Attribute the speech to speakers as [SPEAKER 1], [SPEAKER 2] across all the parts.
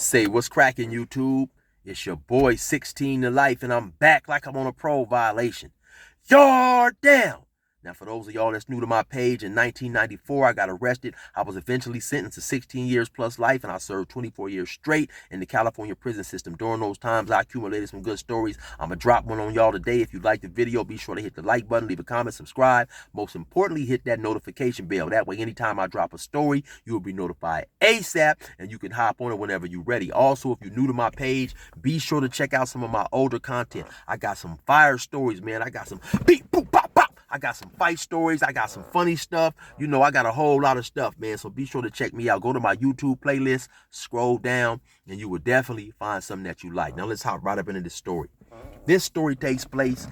[SPEAKER 1] Say what's cracking, YouTube? It's your boy 16 to life, and I'm back like I'm on a parole violation. Yard down! Now, for those of y'all that's new to my page, in 1994, I got arrested. I was eventually sentenced to 16 years plus life, and I served 24 years straight in the California prison system. During those times, I accumulated some good stories. I'm going to drop one on y'all today. If you like the video, be sure to hit the like button, leave a comment, subscribe. Most importantly, hit that notification bell. That way, anytime I drop a story, you will be notified ASAP, and you can hop on it whenever you're ready. Also, if you're new to my page, be sure to check out some of my older content. I got some fire stories, man. I got some beep, boop, pop, pop. I got some fight stories. I got some funny stuff. You know, I got a whole lot of stuff, man. So be sure to check me out. Go to my YouTube playlist, scroll down, and you will definitely find something that you like. Now, let's hop right up into this story. This story takes place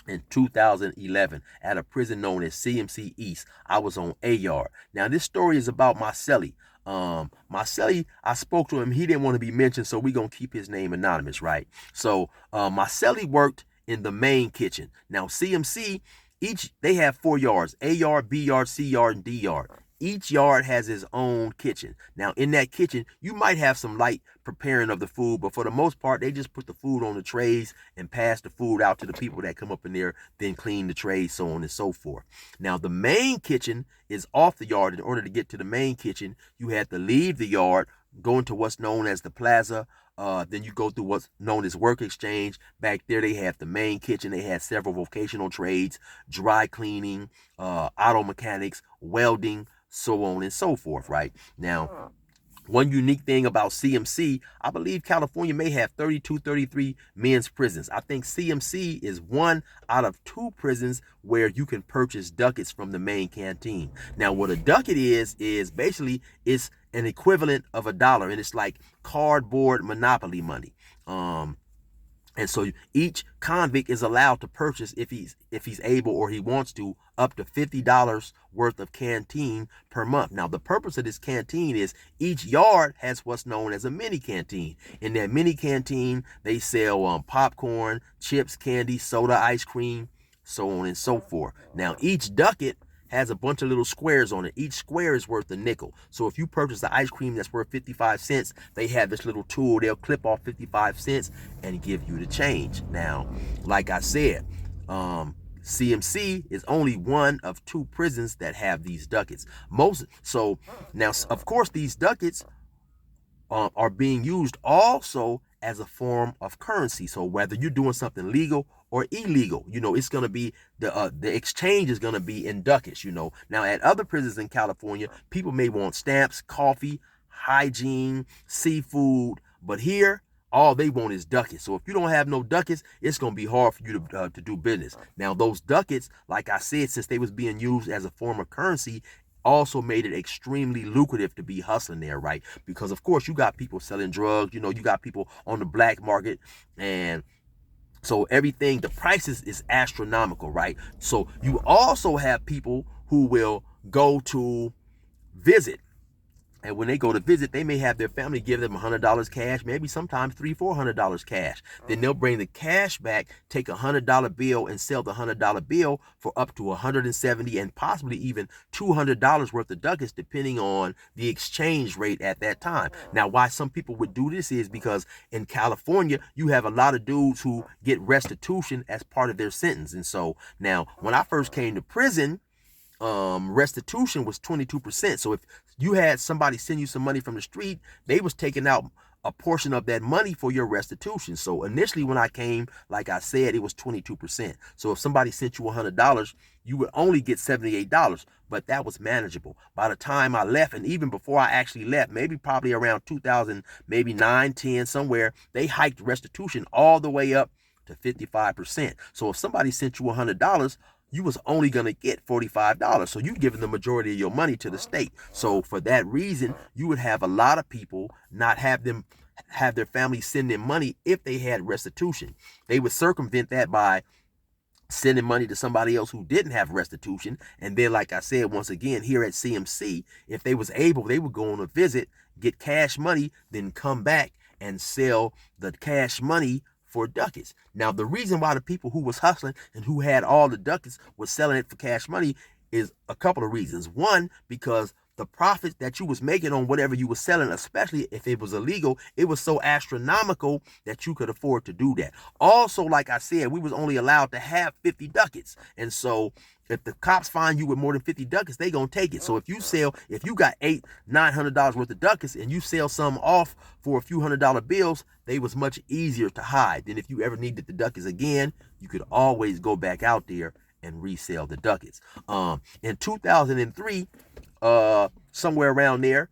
[SPEAKER 1] in 2011 at a prison known as CMC East. I was on A yard. Now, this story is about my cellie. I spoke to him. He didn't want to be mentioned, so we're going to keep his name anonymous, right? So, my cellie worked in the main kitchen. Now, CMC, they have 4 yards: A yard, B yard, C yard, and D yard. Each yard has its own kitchen. Now, in that kitchen, you might have some light preparing of the food, but for the most part, they just put the food on the trays and pass the food out to the people that come up in there, then clean the trays, so on and so forth. Now, the main kitchen is off the yard. In order to get to the main kitchen, you had to leave the yard, go into what's known as the plaza. Then you go through what's known as work exchange. Back there, they have the main kitchen. They had several vocational trades: dry cleaning, auto mechanics, welding, so on and so forth, right? Now, one unique thing about CMC, I believe California may have 32, 33 men's prisons. I think CMC is one out of 2 prisons where you can purchase ducats from the main canteen. Now, what a ducat is basically it's an equivalent of $1, and it's like cardboard monopoly money. And so each convict is allowed to purchase, if he's able or he wants to, up to $50 worth of canteen per month. Now, the purpose of this canteen is each yard has what's known as a mini canteen. In that mini canteen, they sell popcorn, chips, candy, soda, ice cream, so on and so forth. Now, each ducat has a bunch of little squares on it. Each square is worth a nickel. So if you purchase the ice cream that's worth 55 cents, they have this little tool. They'll clip off 55 cents and give you the change. Now, like I said, CMC is only one of 2 prisons that have these ducats. So now, of course, these ducats are being used also as a form of currency. So whether you're doing something legal or illegal, you know, it's going to be the exchange is going to be in ducats, you know. Now, at other prisons in California, people may want stamps, coffee, hygiene, seafood, but here all they want is ducats. So if you don't have no ducats, it's going to be hard for you to do business. Now, those ducats, like I said, since they was being used as a form of currency, also made it extremely lucrative to be hustling there, right? Because of course you got people selling drugs, you know, you got people on the black market, and so everything, the prices is astronomical, right? So you also have people who will go to visit. And when they go to visit, they may have their family give them $100 cash, maybe sometimes $300-400 cash. Then they'll bring the cash back, take a $100 bill, and sell the $100 bill for up to $170 and possibly even $200 worth of ducats, depending on the exchange rate at that time. Now, why some people would do this is because in California, you have a lot of dudes who get restitution as part of their sentence. And so now, when I first came to prison, restitution was 22%. So if you had somebody send you some money from the street, they was taking out a portion of that money for your restitution. So initially when I came, like I said, it was 22%. So if somebody sent you $100, you would only get $78, but that was manageable. By the time I left, and even before I actually left, maybe probably around 2000, maybe 9, 10, somewhere, they hiked restitution all the way up to 55%. So if somebody sent you $100, you was only going to get $45. So you're giving the majority of your money to the state. So for that reason, you would have a lot of people not have their family send them money if they had restitution. They would circumvent that by sending money to somebody else who didn't have restitution. And then, like I said, once again, here at CMC, if they was able, they would go on a visit, get cash money, then come back and sell the cash money for ducats. Now, the reason why the people who was hustling and who had all the ducats was selling it for cash money is a couple of reasons. One, because the profit that you was making on whatever you were selling, especially if it was illegal, it was so astronomical that you could afford to do that. Also, like I said, we was only allowed to have 50 ducats. And so if the cops find you with more than 50 ducats, they gonna take it. So if you got $800-900 worth of ducats and you sell some off for a few $100 bills, they was much easier to hide. Then if you ever needed the ducats again, you could always go back out there and resell the ducats. In 2003, somewhere around there,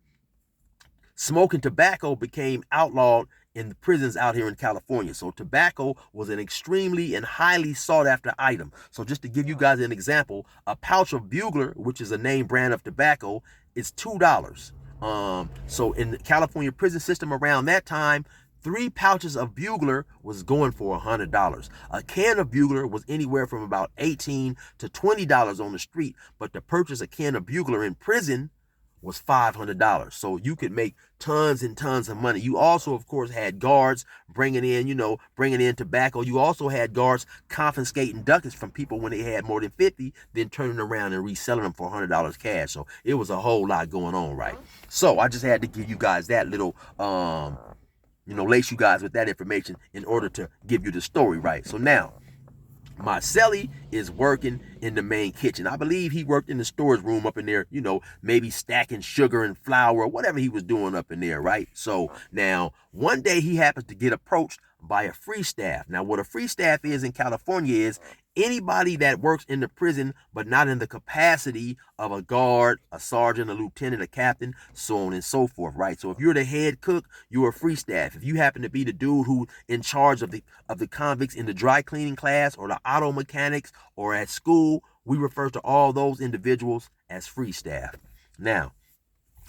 [SPEAKER 1] smoking tobacco became outlawed in the prisons out here in California. So tobacco was an extremely and highly sought after item. So just to give you guys an example, a pouch of Bugler, which is a name brand of tobacco, is $2. So in the California prison system around that time, 3 pouches of Bugler was going for $100. A can of Bugler was anywhere from about $18 to $20 on the street, but to purchase a can of Bugler in prison was $500. So you could make tons and tons of money. You also, of course, had guards bringing in tobacco. You also had guards confiscating ducats from people when they had more than 50, then turning around and reselling them for $100 cash. So it was a whole lot going on, right? So I just had to give you guys that little, lace you guys with that information in order to give you the story, right? So now, Marcelli is working in the main kitchen. I believe he worked in the storage room up in there, maybe stacking sugar and flour or whatever he was doing up in there, right? So now, one day he happens to get approached by a free staff. Now, what a free staff is in California is anybody that works in the prison, but not in the capacity of a guard, a sergeant, a lieutenant, a captain, so on and so forth, right? So if you're the head cook, you're a free staff. If you happen to be the dude who in charge of the convicts in the dry cleaning class or the auto mechanics or at school, we refer to all those individuals as free staff. Now,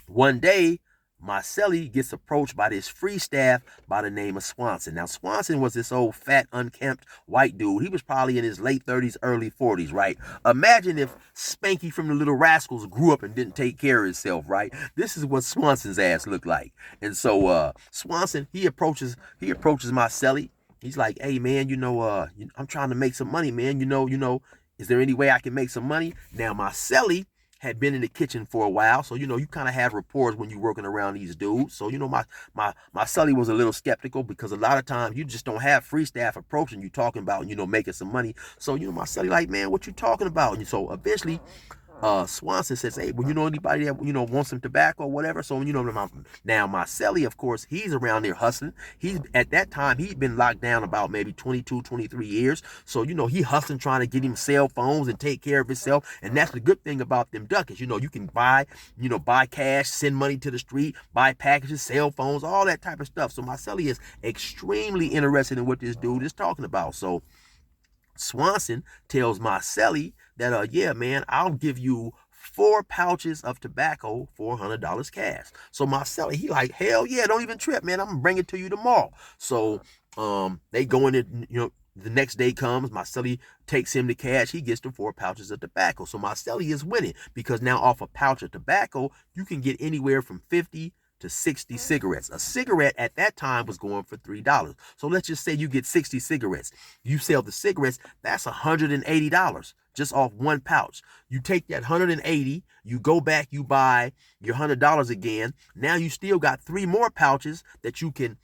[SPEAKER 1] one day, Marcelli gets approached by this free staff by the name of Swanson. Now, Swanson was this old, fat, unkempt white dude. He was probably in his late 30s, early 40s, right? Imagine if Spanky from the Little Rascals grew up and didn't take care of himself, right? This is what Swanson's ass looked like. And so Swanson, he approaches Marcelli. He's like, hey, man, I'm trying to make some money, man. Is there any way I can make some money? Now, Marcelli had been in the kitchen for a while, so you kind of have rapport when you're working around these dudes. So my Sully was a little skeptical because a lot of times you just don't have free staff approaching you talking about making some money. So my Sully like, man, what you talking about? And so eventually Swanson says, hey, well, anybody that wants some tobacco or whatever. So now Marcelli, of course, he's around there hustling. He's at that time he'd been locked down about maybe 22, 23 years. So he hustling, trying to get him cell phones and take care of himself. And that's the good thing about them ducats. You can buy cash, send money to the street, buy packages, cell phones, all that type of stuff. So Marcelli is extremely interested in what this dude is talking about. So Swanson tells Marcelli that, yeah, man, I'll give you 4 pouches of tobacco for $100 cash. So Marcelli, he like, hell yeah, don't even trip, man. I'm gonna bring it to you tomorrow. So they go in, the next day comes, Marcelli takes him the cash. He gets the 4 pouches of tobacco. So Marcelli is winning because now off a pouch of tobacco, you can get anywhere from 50 to 60 cigarettes. A cigarette at that time was going for $3. So let's just say you get 60 cigarettes. You sell the cigarettes, that's $180 just off 1 pouch. You take that 180, you go back, you buy your $100 again. Now you still got 3 more pouches that you can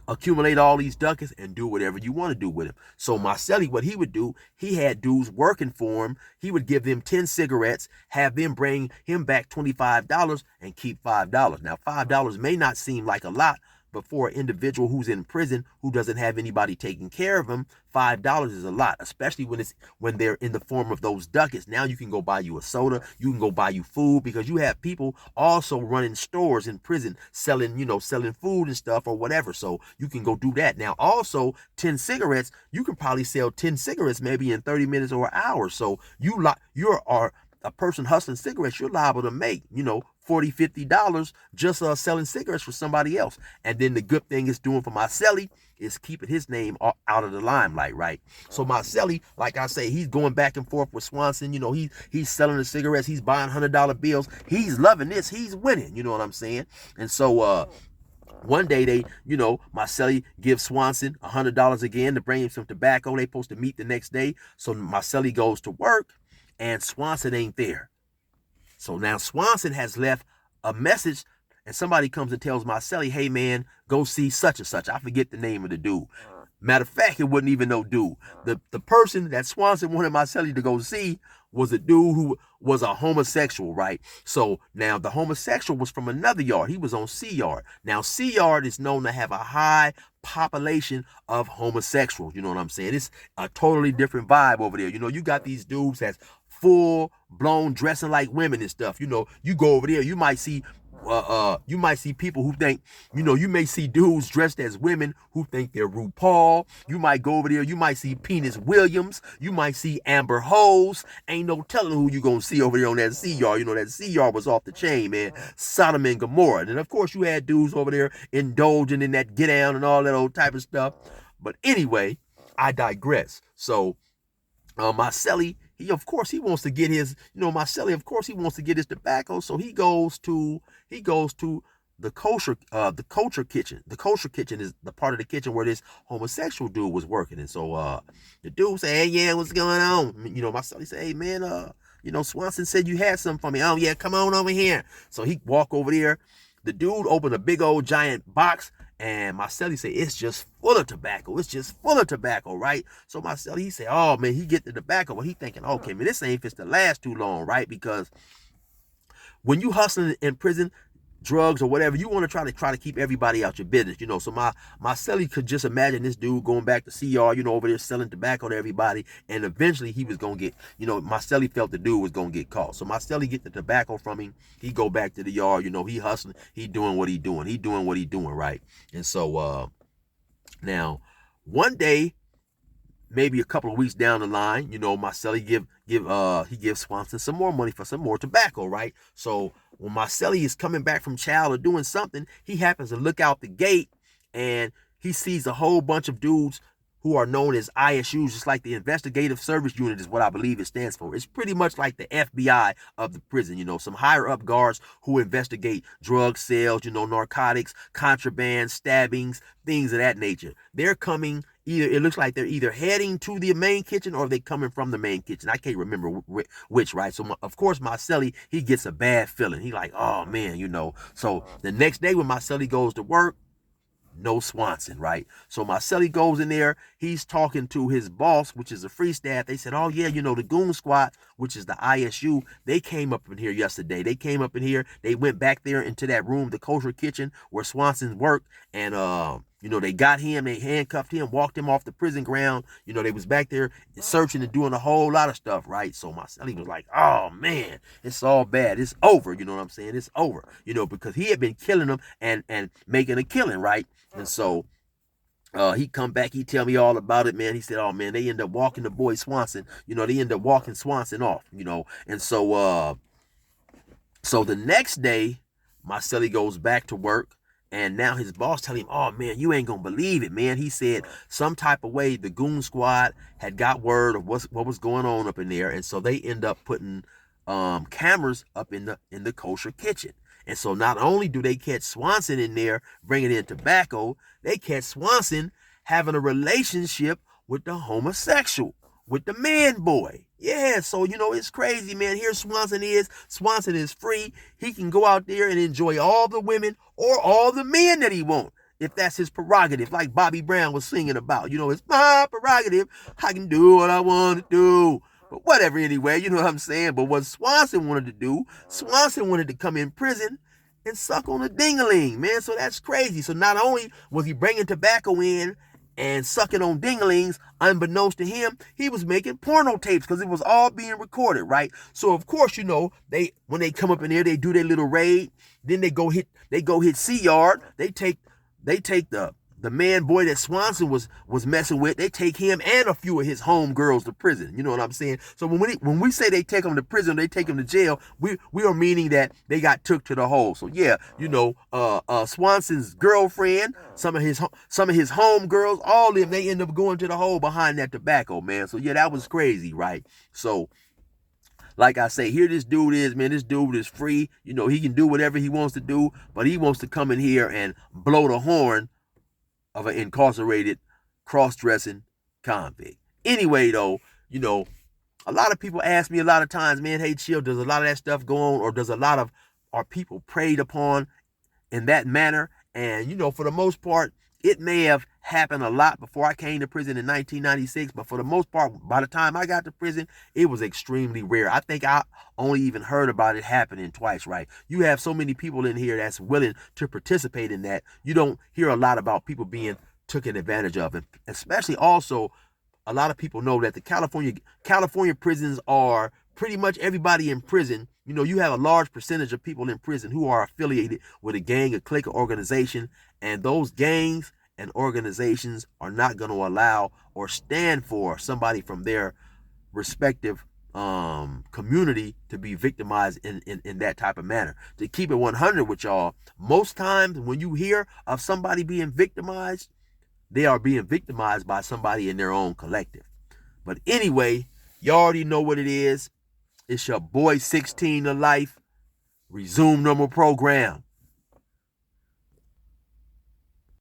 [SPEAKER 1] accumulate all these ducats and do whatever you want to do with them. So Marcelli, what he would do, he had dudes working for him. He would give them 10 cigarettes, have them bring him back $25 and keep $5. Now, $5 may not seem like a lot, but for an individual who's in prison who doesn't have anybody taking care of him, $5 is a lot, especially when they're in the form of those ducats. Now you can go buy you a soda, you can go buy you food, because you have people also running stores in prison selling food and stuff or whatever. So you can go do that. Now also 10 cigarettes, you can probably sell 10 cigarettes maybe in 30 minutes or an hour. So you are a person hustling cigarettes, you're liable to make, $40, $50 just selling cigarettes for somebody else. And then the good thing it's doing for Marcelli is keeping his name out of the limelight, right? So Marcelli, like I say, he's going back and forth with Swanson. He's selling the cigarettes, he's buying $100 bills. He's loving this, he's winning, you know what I'm saying? And so one day Marcelli gives Swanson $100 again to bring him some tobacco. They supposed to meet the next day. So Marcelli goes to work and Swanson ain't there. So now Swanson has left a message, and somebody comes and tells Marcelli, hey man, go see such and such. I forget the name of the dude. Matter of fact, it wasn't even no dude. The person that Swanson wanted Marcelli to go see was a dude who was a homosexual, right? So now the homosexual was from another yard. He was on C yard. Now C yard is known to have a high population of homosexuals. You know what I'm saying? It's a totally different vibe over there. You know, you got these dudes that's full blown dressing like women and stuff. You know, you go over there, you might see people who think, you know, you may see dudes dressed as women who think they're RuPaul. You might go over there, you might see Penis Williams, you might see Amber Hose. Ain't no telling who you gonna see over there on that C yard. You know, that C yard was off the chain, man. Sodom and Gomorrah. And of course you had dudes over there indulging in that get down and all that old type of stuff. But anyway, I digress. So Marcelli, he wants to get his, Marcelli, of course he wants to get his tobacco, so he goes to the kosher kitchen. The kosher kitchen is the part of the kitchen where this homosexual dude was working. And so the dude say, hey, yeah, what's going on? Marcelli say, hey man, Swanson said you had something for me. Oh yeah, come on over here. So he walk over there. The dude opened a big old giant box, and Marcelli said, it's just full of tobacco. It's just full of tobacco, right? So Marcelli, he said, oh, man, he get the tobacco. But he thinking, okay, man, this ain't fits to last too long, right? Because when you hustling in prison, drugs or whatever, you want to try to keep everybody out your business, So Marcelli could just imagine this dude going back to CR, over there selling tobacco to everybody, and eventually he was gonna get, Marcelli felt the dude was gonna get caught. So Marcelli get the tobacco from him. He go back to the yard, he hustling, he doing what he doing, right? And so now one day, maybe a couple of weeks down the line, Marcelli he gives Swanson some more money for some more tobacco, right? So when Marcelli is coming back from chow or doing something, he happens to look out the gate and he sees a whole bunch of dudes who are known as ISUs, just like the Investigative Service Unit is what I believe it stands for. It's pretty much like the FBI of the prison, some higher up guards who investigate drug sales, narcotics, contraband, stabbings, things of that nature. They're coming, it looks like they're either heading to the main kitchen or they coming from the main kitchen. I can't remember which, right? So of course Marcelli, he gets a bad feeling. He like, oh man, So the next day when Marcelli goes to work, no Swanson, right? So Marcelli goes in there. He's talking to his boss, which is a free staff. They said, oh yeah, the goon squad, which is the ISU, they came up in here yesterday. They came up in here. They went back there into that room, the kosher kitchen where Swanson worked, and they got him, they handcuffed him, walked him off the prison ground. They was back there searching and doing a whole lot of stuff, right? So Marcelli was like, oh man, it's all bad. It's over. You know what I'm saying? It's over. Because he had been killing them and making a killing, right? And so he come back, he tell me all about it, man. He said, oh man, they end up walking the boy Swanson, they end up walking Swanson off, and so the next day, Marcelli goes back to work, and now his boss tell him, oh man, you ain't gonna believe it, man. He said some type of way the goon squad had got word of what was going on up in there, and so they end up putting cameras up in the kosher kitchen. And so not only do they catch Swanson in there bringing in tobacco, they catch Swanson having a relationship with the homosexual, with the man boy. Yeah, so, it's crazy, man. Here Swanson is free. He can go out there and enjoy all the women or all the men that he wants, if that's his prerogative, like Bobby Brown was singing about. It's my prerogative. I can do what I want to do. But whatever, anyway, you know what I'm saying? But what Swanson wanted to do, Swanson wanted to come in prison and suck on a ding-a-ling, man. So that's crazy. So not only was he bringing tobacco in and sucking on ding-a-lings, unbeknownst to him, he was making porno tapes because it was all being recorded, right? So of course, when they come up in there, they do their little raid. Then they go hit C Yard. They take the man boy that Swanson was messing with. They take him and a few of his homegirls to prison. You know what I'm saying? So when we say they take him to prison, they take him to jail, we are meaning that they got took to the hole. So yeah, Swanson's girlfriend, some of his homegirls, all of them, they end up going to the hole behind that tobacco, man. So yeah, that was crazy, right? So like I say, here this dude is, man. This dude is free. He can do whatever he wants to do, but he wants to come in here and blow the horn of an incarcerated, cross-dressing convict. Anyway, though, A lot of people ask me a lot of times, man, hey, chill, does a lot of that stuff go on, or are people preyed upon in that manner? And, for the most part, it may have happened a lot before I came to prison in 1996, but for the most part, by the time I got to prison, it was extremely rare. I think I only even heard about it happening twice, right? You have so many people in here that's willing to participate in that. You don't hear a lot about people being taken advantage of, and especially also a lot of people know that the California prisons are pretty much everybody in prison. You have a large percentage of people in prison who are affiliated with a gang, a clique, or organization, and those gangs and organizations are not going to allow or stand for somebody from their respective community to be victimized in that type of manner. To keep it 100 with y'all, most times when you hear of somebody being victimized, they are being victimized by somebody in their own collective. But anyway, you already know what it is. It's your boy 16 to life. Resume normal program.